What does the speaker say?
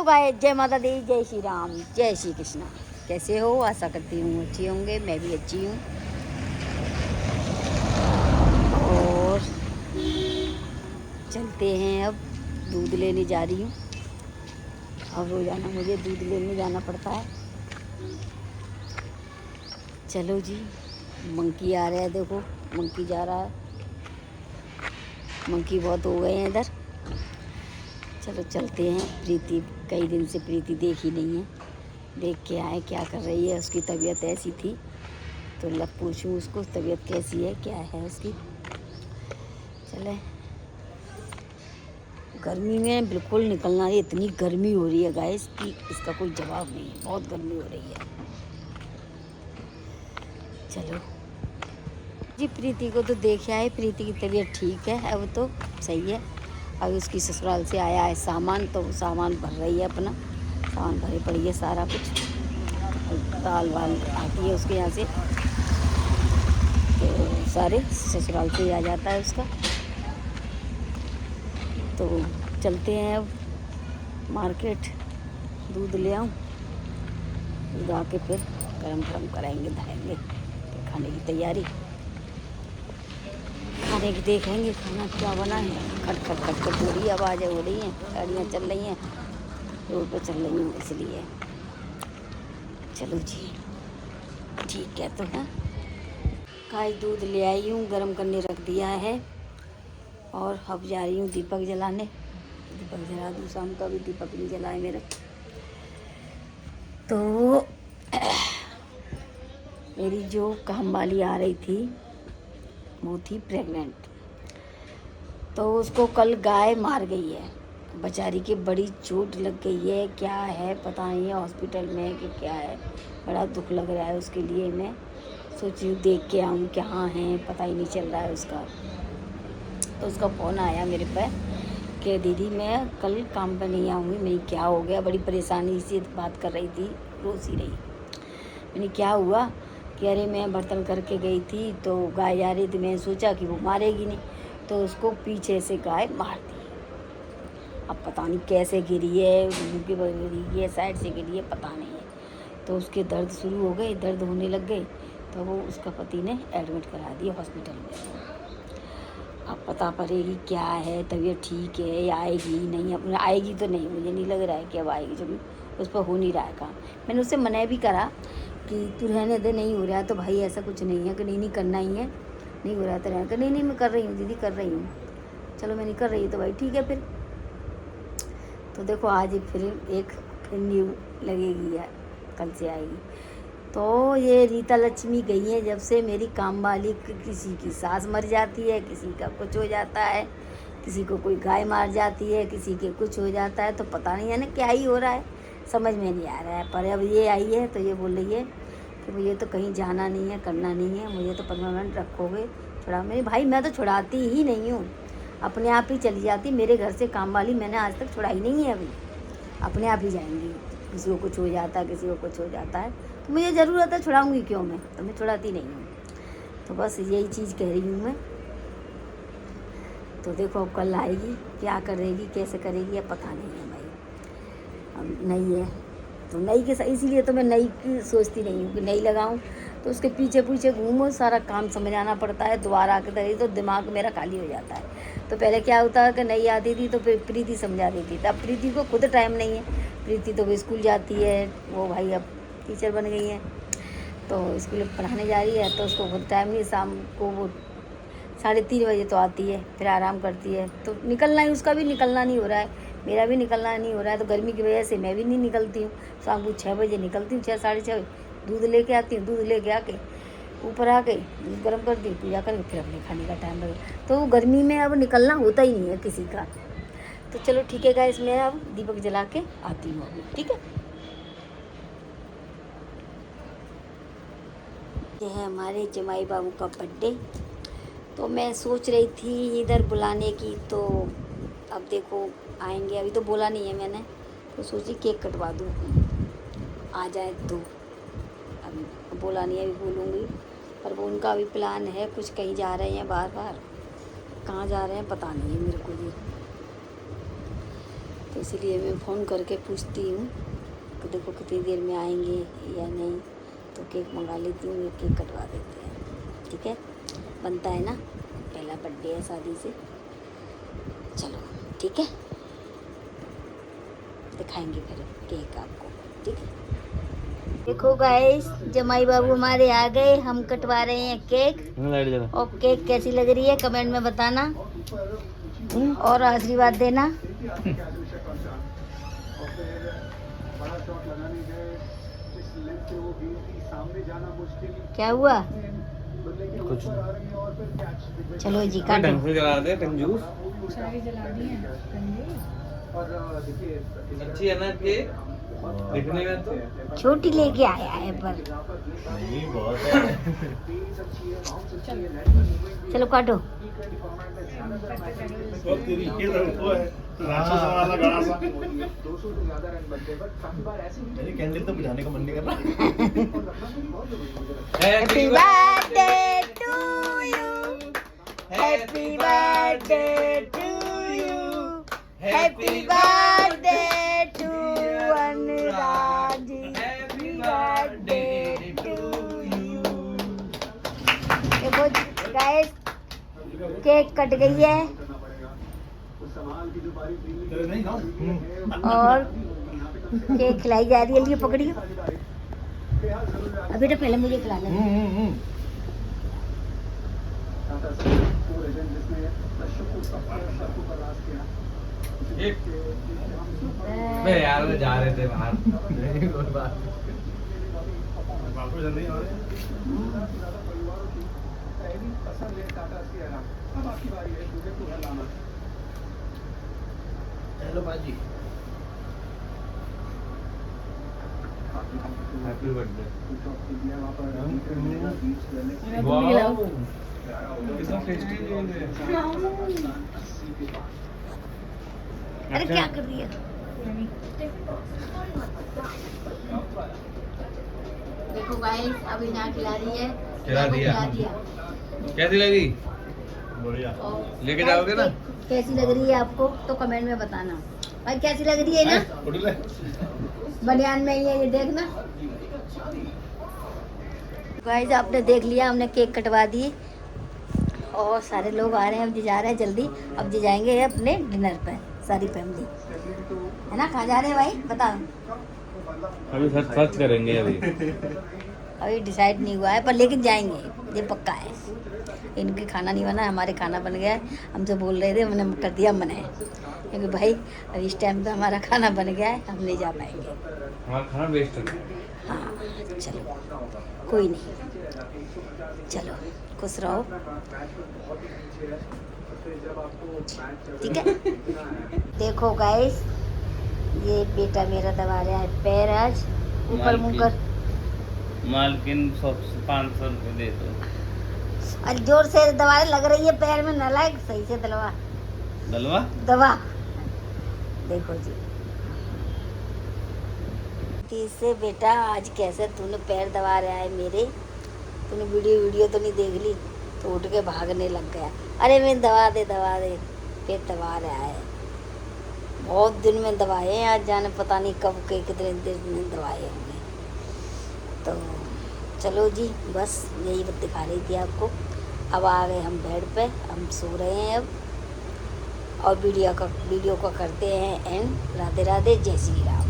Hello guys, जय माता दी, जय श्री राम, जय श्री कृष्णा। कैसे हो? आशा करती हूँ अच्छी होंगे। मैं भी अच्छी हूँ। और चलते हैं, अब दूध लेने जा रही हूँ। अब रोज़ाना मुझे दूध लेने जाना पड़ता है। चलो जी, मंकी आ रहा है, देखो मंकी जा रहा है। मंकी बहुत हो गए हैं इधर। चलो चलते हैं। प्रीति, कई दिन से प्रीति देखी नहीं है, देख के आए क्या कर रही है। उसकी तबीयत ऐसी थी तो लग पूछूं उसको तबीयत कैसी है, क्या है उसकी। चले, गर्मी में बिल्कुल निकलना नहीं। इतनी गर्मी हो रही है गाइस कि इसका कोई जवाब नहीं है। बहुत गर्मी हो रही है। चलो जी, प्रीति को तो देखे आए। प्रीति की तबीयत ठीक है, अब तो सही है। अब उसकी ससुराल से आया है सामान, तो वो सामान भर रही है अपना। सामान भरे पड़ी है सारा कुछ। दाल वाल आती है उसके यहाँ से, तो सारे ससुराल से ही आ जाता है उसका। तो चलते हैं अब मार्केट, दूध ले आऊँ। दूध आके फिर गरम गरम कराएंगे, धाएंगे, फिर खाने की तैयारी। खाने की देखेंगे खाना क्या बना है। खट खट खट खट हो रही है, आवाज़ें हो रही हैं, गाड़ियाँ चल रही हैं, रोड पर चल रही हूँ इसलिए। चलो जी, ठीक है। तो है गाय, दूध ले आई हूँ, गरम करने रख दिया है। और अब जा रही हूँ दीपक जलाने। दीपक जला दूँ, शाम का भी दीपक नहीं जलाए मेरा। तो मेरी जो काम वाली आ रही थी वो थी प्रेग्नेंट। तो उसको कल गाय मार गई है बेचारी की। बड़ी चोट लग गई है, क्या है पता नहीं है, हॉस्पिटल में कि क्या है। बड़ा दुख लग रहा है उसके लिए। मैं सोची हूँ देख के आऊँ कहाँ है, पता ही नहीं चल रहा है उसका। तो उसका फ़ोन आया मेरे पे कि दीदी मैं कल काम पर नहीं आऊँगी। मेरी क्या हो गया, बड़ी परेशानी से बात कर रही थी, रोज ही रही। मैंने क्या हुआ कि अरे मैं बर्तन करके गई थी तो गाय जा रही थी, मैंने सोचा कि वो मारेगी नहीं, तो उसको पीछे से गाय मार दी। अब पता नहीं कैसे गिरी है, मुँह गिरी है, साइड से गिरी है, पता नहीं है। तो उसके दर्द शुरू हो गए, दर्द होने लग गए, तो वो उसका पति ने एडमिट करा दिया हॉस्पिटल में। अब पता पड़ेगी क्या है, तबीयत ठीक है या आएगी नहीं। अब आएगी तो नहीं, मुझे नहीं लग रहा है कि अब आएगी, जब उस पर हो नहीं रहा है काम। मैंने उससे मना भी करा कि तू रहने दे, नहीं हो रहा है तो भाई ऐसा कुछ नहीं है कि नहीं करना ही है, नहीं हो रहा है तो रहने का। नहीं मैं कर रही हूँ दीदी, कर रही हूँ। चलो मैं नहीं कर रही हूँ तो भाई ठीक है फिर। तो देखो आज फिर एक न्यू लगेगी या कल से आएगी। तो ये रीता लक्ष्मी गई है जब से, मेरी काम वाली किसी की सास मर जाती है, किसी का कुछ हो जाता है, किसी को कोई गाय मार जाती है, किसी के कुछ हो जाता है। तो पता नहीं है ना क्या ही हो रहा है, समझ में नहीं आ रहा है। पर अब ये आई है तो ये बोल रही है कि मुझे तो कहीं जाना नहीं है, करना नहीं है, मुझे तो परमानेंट रखोगे, छुड़ा। मेरे भाई मैं तो छुड़ाती ही नहीं हूँ, अपने आप ही चली जाती। मेरे घर से काम वाली मैंने आज तक छुड़ाई नहीं है। अभी अपने आप ही जाएंगी। किसी को कुछ हो जाता है, किसी को कुछ हो जाता है, तो मुझे ज़रूरत है, छुड़ाऊँगी क्यों मैं, तो मैं छुड़ाती नहीं हूँ। तो बस यही चीज़ कह रही हूँ मैं। तो देखो अब कल आएगी, क्या करेगी, कैसे करेगी, अब पता नहीं है भाई। अब नई है तो नई के इसीलिए तो मैं नई की सोचती नहीं हूँ कि नई लगाऊँ, तो उसके पीछे पीछे घूमो, सारा काम समझाना पड़ता है। दोबारा आके तरी तो दिमाग मेरा खाली हो जाता है। तो पहले क्या होता है कि नई आती थी तो फिर प्रीति समझा देती थी। अब प्रीति को खुद टाइम नहीं है। प्रीति तो वो स्कूल जाती है, वो भाई अब टीचर बन गई है, तो स्कूल पढ़ाने जा रही है, तो उसको खुद टाइम नहीं। शाम को वो 3:30 बजे तो आती है, फिर आराम करती है। तो निकलना ही, उसका भी निकलना नहीं हो रहा है, मेरा भी निकलना नहीं हो रहा है। तो गर्मी की वजह से मैं भी नहीं निकलती हूँ। शाम को 6 बजे निकलती हूँ, 6 साढ़े 6 दूध लेके आती हूँ। दूध लेके आके ऊपर आके दूध गर्म करती हूँ, पूजा करके फिर अपने खाने का टाइम लगे। तो गर्मी में अब निकलना होता ही नहीं है किसी का। तो चलो ठीक है गाइस, मैं अब दीपक जला के आती हूँ अभी, ठीक है। ये है हमारे जमाई बाबू का बर्थडे। तो मैं सोच रही थी इधर बुलाने की, तो अब देखो आएंगे। अभी तो बोला नहीं है मैंने, तो सोची केक कटवा दूँ, आ जाए तो। अभी बोला नहीं है, अभी बोलूँगी। पर वो उनका अभी प्लान है, कुछ कहीं जा रहे हैं बार बार, कहाँ जा रहे हैं पता नहीं है मेरे को ये। तो इसलिए मैं फ़ोन करके पूछती हूँ कि देखो कितनी देर में आएंगे या नहीं, तो केक मंगा लेती हूँ, ये केक कटवा देते हैं। ठीक है, बनता है ना, पहला बर्थडे है शादी से। चलो ठीक है, दिखाएंगे फिर केक आपको। ठीक है, देखो गाइस, जमाई बाबू हमारे आ गए, हम कटवा रहे हैं केक। और केक कैसी लग रही है कमेंट में बताना और आशीर्वाद देना। क्या हुआ? कुछ चलो जी काटो। ढंग से जला दे कंजूस। अच्छी है ना केक दिखने में तो। छोटी लेके आया है पर नहीं बहुत है। चलो काटो। कैंडल तो बुझाने का मन नहीं कर रहा। Happy birthday to you, happy birthday to you, happy birthday to Anurag ji, happy birthday to you. देखो गाइस, केक कट गई है और केक खिलाई जा रही है। लिए पकड़िए अभी, तो पहले मुझे खिलाना है। मैं यार में जा रहे थे बाहर। हेलो बाजी, हैप्पी बर्थडे। वाह कितना टेस्टी है। अरे क्या कर रही है? देखो गाइस, अभी ना खिला रही है, खिला दिया। कैसी लगी? बढ़िया। लेके जाओगे ना? कैसी लग रही है आपको तो कमेंट में बताना भाई, कैसी लग रही है ना। बनियान में ही है ये, देखना गाइस। आपने देख लिया, हमने केक कटवा दी और सारे लोग आ रहे हैं। अब जी जा रहे हैं जल्दी, अब जी जाएंगे अपने डिनर पे सारी फैमिली, है ना। कहाँ जा रहे हैं भाई बताओ? अभी सर्च करेंगे। अभी डिसाइड नहीं हुआ है पर लेकिन जाएंगे, ये पक्का है। इनके खाना नहीं बना, हमारे खाना बन गया है। हमसे बोल रहे थे, हमने कर दिया मना है, क्योंकि भाई अब इस टाइम पे हमारा खाना बन गया है, हम नहीं जा पाएंगे। हमारा खाना वेस्ट हो गया। हाँ चलो कोई नहीं, चलो खुश रहो। ठीक है। देखो गाइस, ये बेटा मेरा दबा रहा है पैर, आज ऊपर मुँह कर। मालकिन 500 रुपये दे दो। आज जोर से दवा लग रही है पैर में, नालायक, सही से दलवा दवा। देखो जी, तीसरे बेटा आज कैसे तूने पैर दबा रहा है मेरे, तूने वीडियो तो नहीं देख ली, तो उठ के भागने लग गया। अरे मैं दबा दे पेट दबा रहा है। बहुत दिन में दवाए हैं, आज जाने पता नहीं कब के कितने दिन दवाए होंगे। तो चलो जी, बस यही बात दिखा रही थी आपको। अब आ गए हम बेड पे, हम सो रहे हैं अब, और वीडियो को करते हैं एंड। राधे राधे, जय श्री राम।